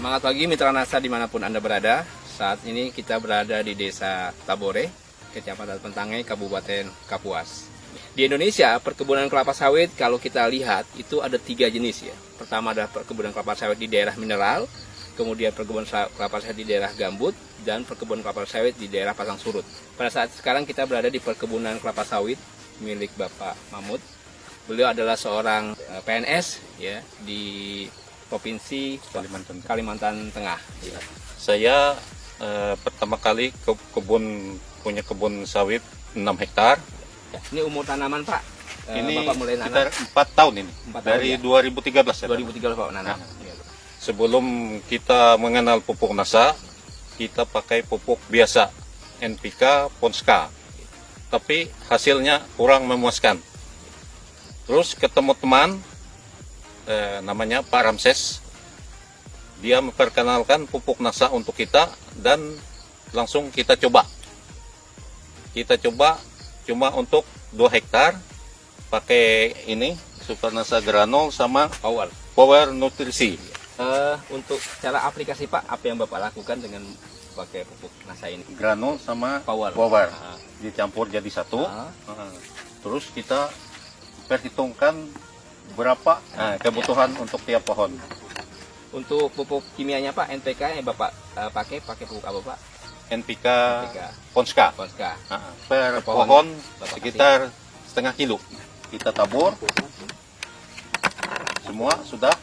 Semangat pagi Mitra Nasa dimanapun Anda berada. Saat ini kita berada di Desa Tabore, Kecamatan Pentangai, Kabupaten Kapuas. Di Indonesia, perkebunan kelapa sawit kalau kita lihat itu ada 3 jenis ya. Pertama adalah perkebunan kelapa sawit di daerah mineral, kemudian perkebunan kelapa sawit di daerah gambut, dan perkebunan kelapa sawit di daerah pasang surut. Pada saat sekarang kita berada di perkebunan kelapa sawit milik Bapak Mahmud. Beliau adalah seorang PNS ya di Provinsi Kalimantan Tengah. Ya. Saya pertama kali punya kebun sawit 6 hektar. Ya, ini umur tanaman Pak? Ini Bapak mulai sekitar nanam 4 tahun ini. 4 tahun, dari ya? 2013 ya. 2013 Pak nanam. Ya. Sebelum kita mengenal pupuk NASA, kita pakai pupuk biasa, NPK, Ponska. Tapi hasilnya kurang memuaskan. Terus ketemu teman, namanya Pak Ramses. Dia memperkenalkan pupuk NASA untuk kita dan langsung kita coba. Kita coba cuma untuk 2 hektar pakai ini Super NASA Granul sama Power Nutrisi. Untuk cara aplikasi Pak, apa yang Bapak lakukan dengan pakai pupuk NASA ini? Granul sama Power. Dicampur jadi satu. Terus kita perhitungkan berapa kebutuhan untuk tiap pohon. Untuk pupuk kimianya Pak, NPK yang Bapak pakai pupuk apa Pak? NPK. Ponska. Per pohon sekitar setengah kilo. Kita tabur. Semua sudah.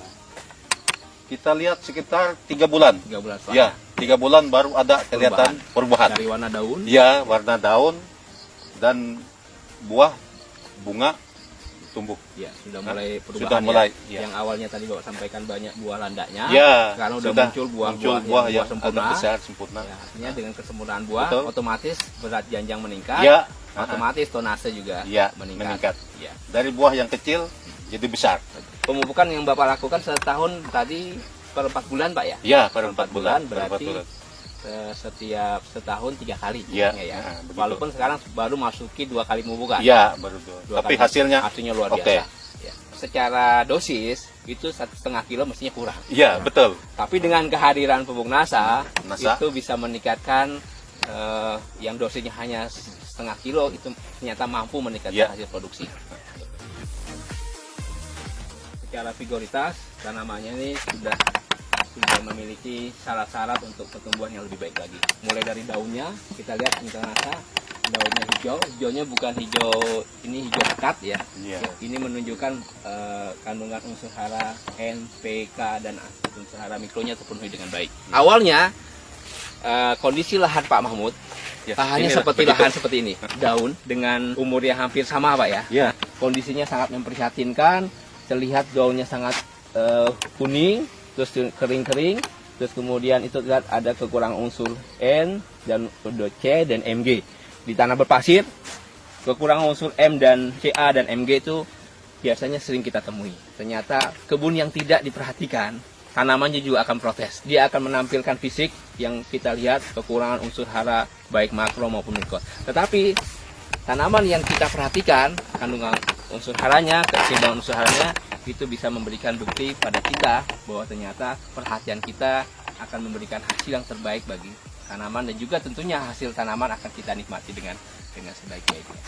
Kita lihat sekitar 3 bulan. 3 bulan Pak. Ya, 3 bulan baru ada kelihatan perubahan. Dari warna daun. Ya, warna daun dan buah, bunga tumbuh. Ya, sudah mulai perubahan. Sudah mulai. Ya. Yang awalnya tadi Bapak sampaikan banyak buah landaknya. Ya, sekarang sudah muncul buah yang sempurna. Besar, sempurna. Ya, artinya dengan kesempurnaan buah, Betul. otomatis berat janjang meningkat. Ya, otomatis tonase juga meningkat. Ya. Dari buah yang kecil jadi besar. Pemupukan yang Bapak lakukan setahun tadi per 4 bulan Pak ya? Ya, per 4 bulan. Berarti setiap setahun 3 kali. Ya, walaupun sekarang baru masuki 2 kali pemupukan. Ya, baru 2. Tapi kali. hasilnya luar biasa. Ya. Secara dosis itu 1,5 kilo mestinya kurang. Iya, betul. Tapi dengan kehadiran pupuk NASA itu bisa meningkatkan yang dosisnya hanya 0,5 kilo itu ternyata mampu meningkatkan hasil produksi. Secara vigoritas tanamannya ini sudah memiliki syarat-syarat untuk pertumbuhan yang lebih baik lagi. Mulai dari daunnya, kita lihat Mitra Nasa, daunnya hijau. Hijaunya bukan hijau pekat ya. Ini menunjukkan kandungan unsur hara N, P, K dan unsur hara mikronya terpenuhi dengan baik. Awalnya kondisi lahan Pak Mahmud lahannya seperti lahan seperti ini, daun dengan umur yang hampir sama Pak ya. Ya. Kondisinya sangat memprihatinkan, terlihat daunnya sangat kuning, terus kering-kering, terus kemudian itu lihat ada kekurangan unsur N dan C dan Mg. Di tanah berpasir, kekurangan unsur M dan Ca dan Mg itu biasanya sering kita temui. Ternyata kebun yang tidak diperhatikan, tanamannya juga akan protes. Dia akan menampilkan fisik yang kita lihat kekurangan unsur hara baik makro maupun mikro. Tetapi tanaman yang kita perhatikan kandungan unsur haranya, keseimbangan unsur haranya itu bisa memberikan bukti pada kita bahwa ternyata perhatian kita akan memberikan hasil yang terbaik bagi tanaman dan juga tentunya hasil tanaman akan kita nikmati dengan sebaik-baiknya.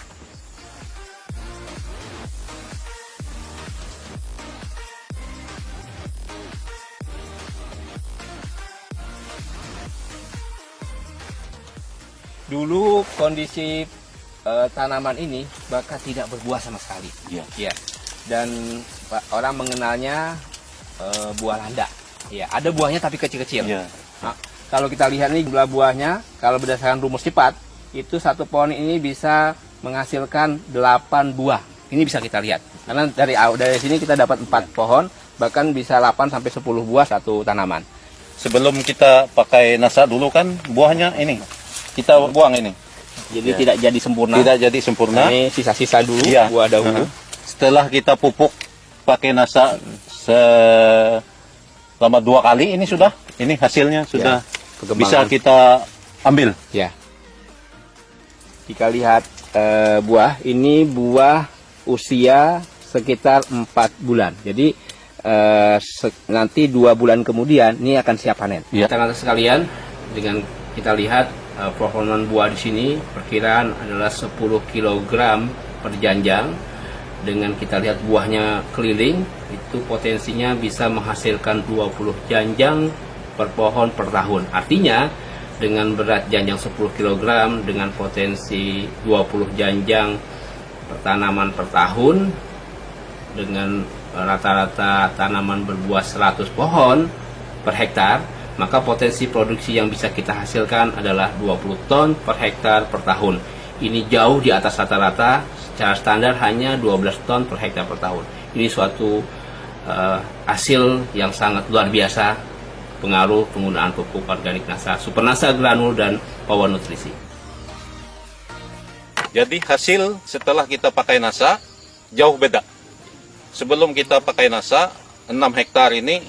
Dulu kondisi tanaman ini bahkan tidak berbuah sama sekali. Ya. Dan orang mengenalnya buah landak. Ya, ada buahnya tapi kecil-kecil. Ya. Nah, kalau kita lihat nih jumlah buahnya, kalau berdasarkan rumus cepat, itu satu pohon ini bisa menghasilkan 8 buah. Ini bisa kita lihat. Karena dari sini kita dapat 4 pohon, bahkan bisa 8 sampai 10 buah satu tanaman. Sebelum kita pakai NASA dulu kan buahnya ini kita buang ini. Jadi tidak jadi sempurna. Tidak jadi sempurna. Ini sisa-sisa dulu buah dahulu. Setelah kita pupuk pakai NASA selama 2 kali ini sudah ini hasilnya sudah bisa kita ambil. Ya. Jika lihat buah ini buah usia sekitar 4 bulan. Jadi nanti 2 bulan kemudian ini akan siap panen. Iya. Teman-teman sekalian, dengan kita lihat performa buah di sini perkiraan adalah 10 kg per janjang. Dengan kita lihat buahnya keliling, itu potensinya bisa menghasilkan 20 janjang per pohon per tahun. Artinya dengan berat janjang 10 kg dengan potensi 20 janjang per tanaman per tahun, dengan rata-rata tanaman berbuah 100 pohon per hektar, maka potensi produksi yang bisa kita hasilkan adalah 20 ton per hektar per tahun. Ini jauh di atas rata-rata, secara standar hanya 12 ton per hektar per tahun. Ini suatu hasil yang sangat luar biasa pengaruh penggunaan pupuk organik NASA, Supernasa Granul dan Power Nutrisi. Jadi hasil setelah kita pakai NASA jauh beda. Sebelum kita pakai NASA, 6 hektar ini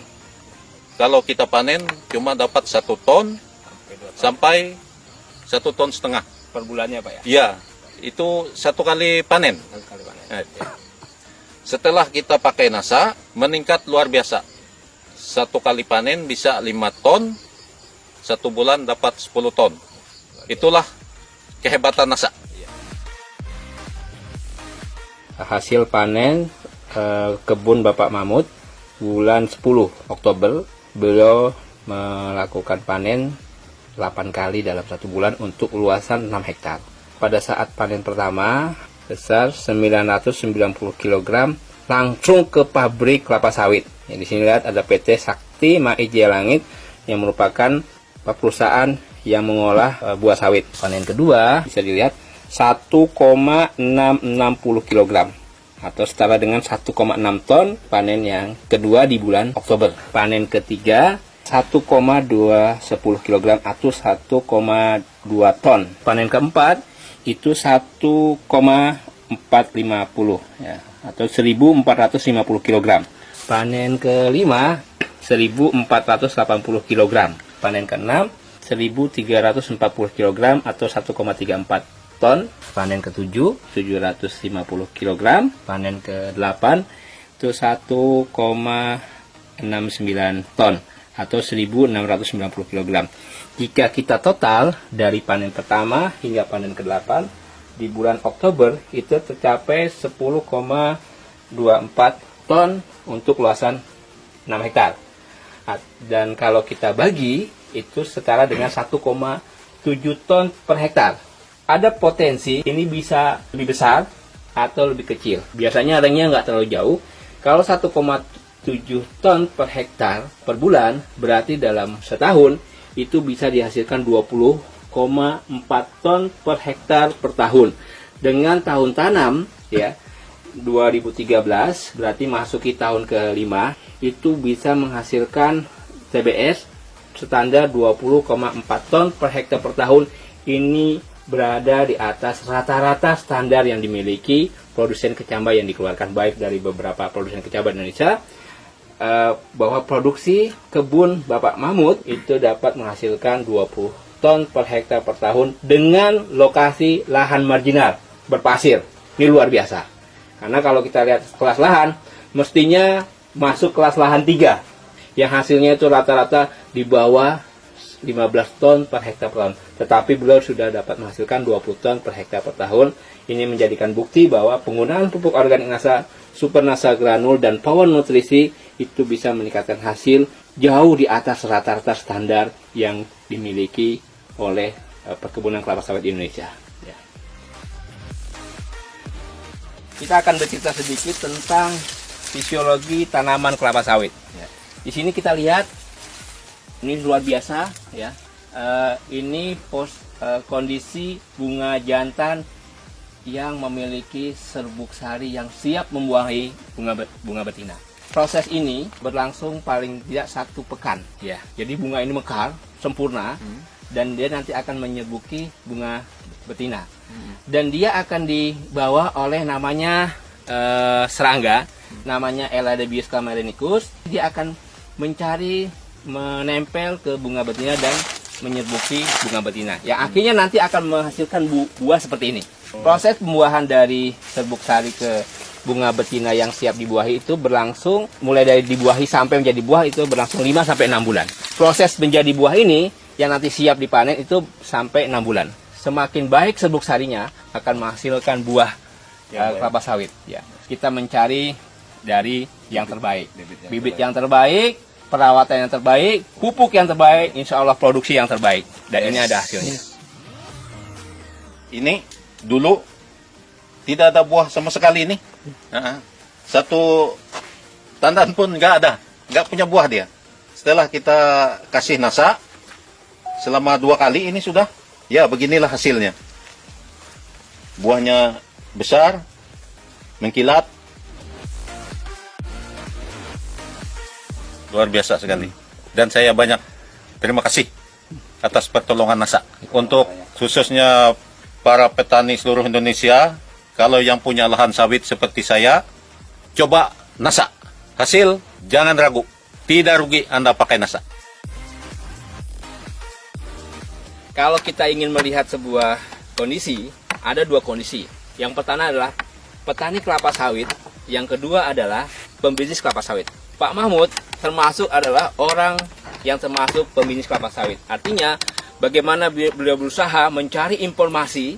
kalau kita panen cuma dapat 1 ton sampai 1,5 ton Per bulannya Pak ya? Iya, itu 1 kali panen. Setelah kita pakai NASA, meningkat luar biasa. 1 kali panen bisa 5 ton, 1 bulan dapat 10 ton. Itulah kehebatan NASA. Hasil panen kebun Bapak Mahmud bulan 10 Oktober, beliau melakukan panen 8 kali dalam 1 bulan untuk luasan 6 hektar. Pada saat panen pertama besar 990 kg langsung ke pabrik kelapa sawit. Di sini lihat ada PT Sakti Mai Jaya Langit yang merupakan perusahaan yang mengolah buah sawit. Panen kedua bisa dilihat 1,660 kg atau setara dengan 1,6 ton panen yang kedua di bulan Oktober. Panen ketiga 1,210 kg atau 1,2 ton. Panen keempat itu 1,450 ya, atau 1.450 kg. Panen kelima 1.480 kg. Panen keenam 1.340 kg atau 1,34 ton. Panen ke-7 750 kg. Panen ke-8 itu 1,69 ton atau 1.690 kg. Jika kita total dari panen pertama hingga panen ke-8 di bulan Oktober itu tercapai 10,24 ton untuk luasan 6 hektar. Dan kalau kita bagi itu setara dengan 1,7 ton per hektar. Ada potensi ini bisa lebih besar atau lebih kecil. Biasanya ringnya nggak terlalu jauh. Kalau 1,7 ton per hektar per bulan, berarti dalam setahun itu bisa dihasilkan 20,4 ton per hektar per tahun. Dengan tahun tanam ya 2013 berarti masuki tahun ke-5 itu bisa menghasilkan TBS standar 20,4 ton per hektar per tahun. Ini berada di atas rata-rata standar yang dimiliki produsen kecambah yang dikeluarkan baik dari beberapa produsen kecambah Indonesia, bahwa produksi kebun Bapak Mahmud itu dapat menghasilkan 20 ton per hektar per tahun dengan lokasi lahan marginal berpasir. Ini luar biasa. Karena kalau kita lihat kelas lahan, mestinya masuk kelas lahan 3 yang hasilnya itu rata-rata di bawah 15 ton per hektar per tahun. Tetapi beliau sudah dapat menghasilkan 20 ton per hektar per tahun. Ini menjadikan bukti bahwa penggunaan pupuk organik NASA, Supernasa Granul dan Power Nutrisi itu bisa meningkatkan hasil jauh di atas rata-rata standar yang dimiliki oleh perkebunan kelapa sawit di Indonesia. Ya. Kita akan bercerita sedikit tentang fisiologi tanaman kelapa sawit. Ya. Di sini kita lihat ini luar biasa ya. Ini kondisi bunga jantan yang memiliki serbuk sari yang siap membuahi bunga betina. Proses ini berlangsung paling tidak 1 pekan ya. Jadi bunga ini mekar sempurna dan dia nanti akan menyerbuki bunga betina. Dan dia akan dibawa oleh namanya serangga, namanya Eladebius camerenicus. Dia akan menempel ke bunga betina dan menyerbuki bunga betina. Yang akhirnya nanti akan menghasilkan buah seperti ini. Proses pembuahan dari serbuk sari ke bunga betina yang siap dibuahi itu berlangsung mulai dari dibuahi sampai menjadi buah itu berlangsung 5 sampai 6 bulan. Proses menjadi buah ini yang nanti siap dipanen itu sampai 6 bulan. Semakin baik serbuk sarinya akan menghasilkan buah kelapa sawit. Ya, kita mencari dari yang terbaik, bibit yang terbaik, perawatan yang terbaik, pupuk yang terbaik, insya Allah produksi yang terbaik. Dan ini ada hasilnya. Ini dulu tidak ada buah sama sekali ini. Satu tandan pun nggak ada, nggak punya buah dia. Setelah kita kasih nasa selama 2 kali ini sudah, ya beginilah hasilnya. Buahnya besar, mengkilat, luar biasa sekali. Dan saya banyak terima kasih atas pertolongan nasa. Untuk khususnya para petani seluruh Indonesia, kalau yang punya lahan sawit seperti saya, coba nasa. Hasil jangan ragu, tidak rugi Anda pakai nasa. Kalau kita ingin melihat sebuah kondisi, ada 2 kondisi. Yang pertama adalah petani kelapa sawit, yang kedua adalah pembisnis kelapa sawit. Pak Mahmud termasuk adalah orang yang termasuk pembisnis kelapa sawit. Artinya, bagaimana beliau berusaha mencari informasi,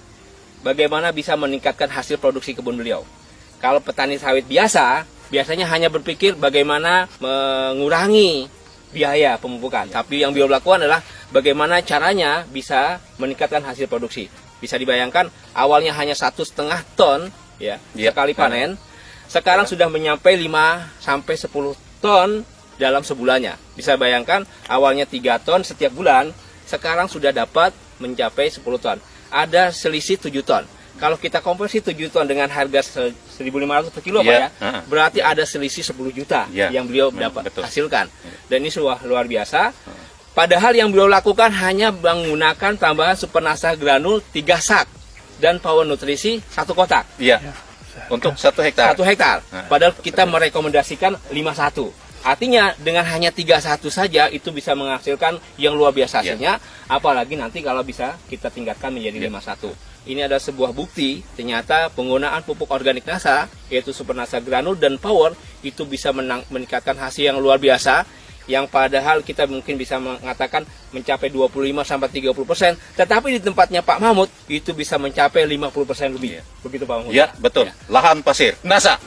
bagaimana bisa meningkatkan hasil produksi kebun beliau. Kalau petani sawit biasanya hanya berpikir bagaimana mengurangi biaya pemupukan. Tapi yang beliau lakukan adalah bagaimana caranya bisa meningkatkan hasil produksi. Bisa dibayangkan awalnya hanya 1,5 ton ya sekali panen, sekarang sudah menyampai 5 sampai 10 ton dalam sebulannya. Bisa bayangkan awalnya 3 ton setiap bulan, sekarang sudah dapat mencapai 10 ton. Ada selisih 7 ton. Kalau kita konversi 7 ton dengan harga 1.500 per kilo, Pak ya, berarti ada selisih 10 juta yang beliau dapat hasilkan. Dan ini sudah luar biasa. Padahal yang beliau lakukan hanya menggunakan tambahan super nasa granul 3 sak dan power nutrisi 1 kotak. Iya. Untuk 1 hektar. 1 hektar. Padahal kita merekomendasikan 51. Artinya dengan hanya 31 saja itu bisa menghasilkan yang luar biasa hasilnya. Apalagi nanti kalau bisa kita tingkatkan menjadi 51. Ini adalah sebuah bukti ternyata penggunaan pupuk organik nasa yaitu super nasa granul dan power itu bisa meningkatkan hasil yang luar biasa, yang padahal kita mungkin bisa mengatakan mencapai 25-30%, tetapi di tempatnya Pak Mahmud itu bisa mencapai 50% lebih. Begitu Pak Mahmud. Ya, betul. Lahan pasir. Nasa.